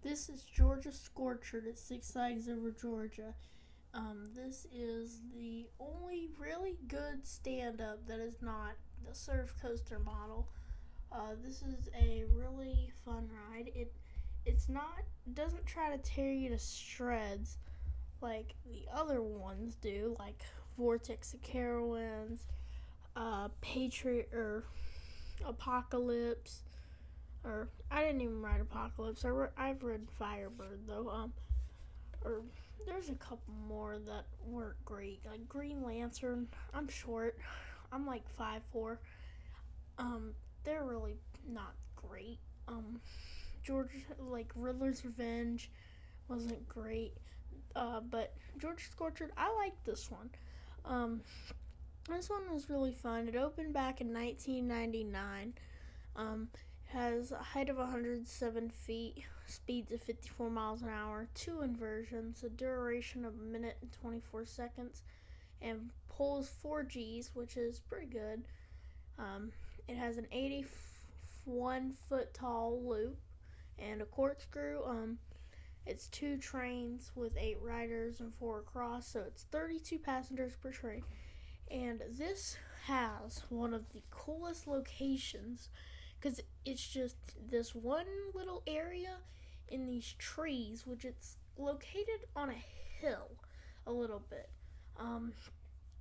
This is Georgia Scorcher at Six Flags Over Georgia. This is the only really good stand-up that is not the surf coaster model. This is a really fun ride. It's not doesn't try to tear you to shreds like the other ones do, like Vortex of Carowinds, Patriot or Apocalypse, or I didn't even ride Apocalypse. I've read Firebird though. Or there's a couple more that weren't great, like Green Lantern. I'm short. I'm like 5'4". They're really not great. George like Riddler's Revenge wasn't great. But George Scorcher, I like this one. Um, this one was really fun. It opened back in 1999. Has a height of 107 feet, speeds of 54 miles an hour, 2 inversions, a duration of a minute and 24 seconds, and pulls 4 Gs, which is pretty good. It has an 81 foot tall loop and a corkscrew. It's 2 trains with 8 riders and 4 across, so it's 32 passengers per train. And this has one of the coolest locations because it's just this one little area in these trees, which it's located on a hill a little bit. And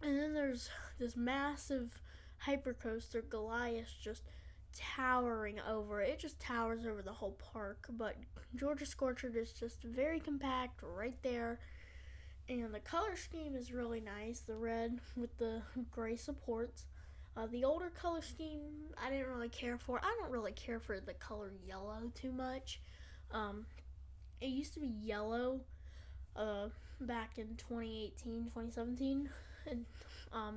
then there's this massive hypercoaster, Goliath, just towering over it. It just towers over the whole park, but Georgia Scorcher is just very compact right there. And the color scheme is really nice, the red with the gray supports. The older color scheme, I didn't really care for. I don't really care for the color yellow too much. It used to be yellow back in 2018, 2017, and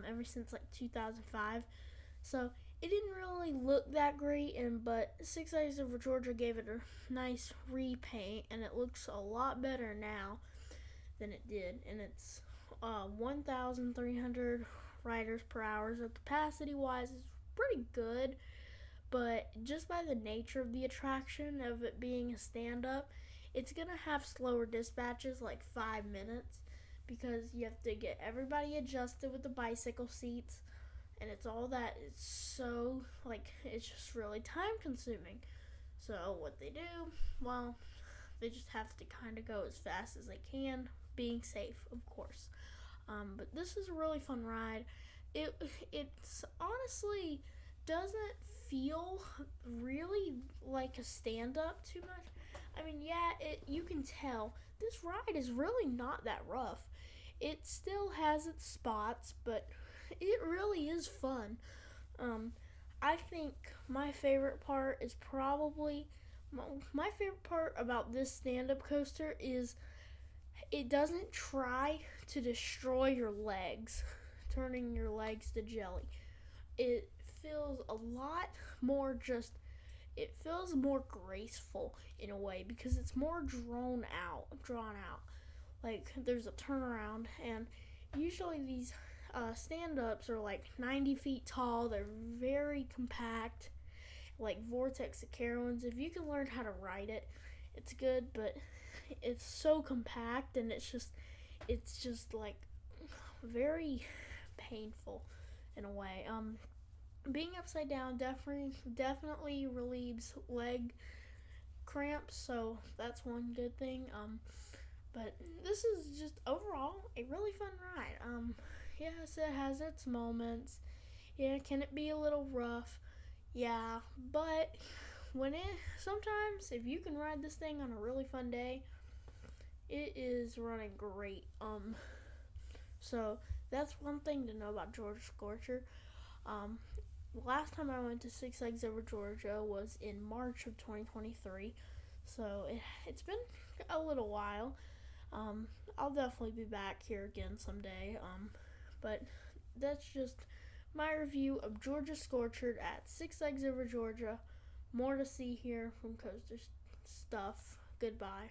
ever since like 2005. So it didn't really look that great, but Six Flags Over Georgia gave it a nice repaint, and it looks a lot better now than it did. And it's 1,300 riders per hour, so capacity wise is pretty good, but just by the nature of the attraction of it being a stand-up, it's gonna have slower dispatches, like 5 minutes, because you have to get everybody adjusted with the bicycle seats, and it's all that. It's so it's just really time consuming. So what they do, well, they just have to kind of go as fast as they can, being safe, of course. But this is a really fun ride. It's honestly doesn't feel really like a stand up too much. I mean, yeah, you can tell this ride is really not that rough. It still has its spots, but it really is fun. I think my favorite part is probably my favorite part about this stand up coaster is it doesn't try to destroy your legs, turning your legs to jelly. It feels a lot more it feels more graceful in a way because it's more drawn out. Like there's a turnaround, and usually these stand-ups are like 90 feet tall. They're very compact, like Vortex of Carowinds. If you can learn how to ride it, it's good, but it's so compact, and it's just like very painful in a way. Being upside down definitely relieves leg cramps, so that's one good thing. But this is just overall a really fun ride. Yes, it has its moments. Yeah, can it be a little rough? Yeah, but sometimes if you can ride this thing on a really fun day, it is running great. So that's one thing to know about Georgia Scorcher. Um, Last time I went to Six Flags Over Georgia was in March of 2023, so it's been a little while. I'll definitely be back here again someday. But that's just my review of Georgia Scorcher at Six Flags Over Georgia. More to see here from Coaster Stuff. Goodbye.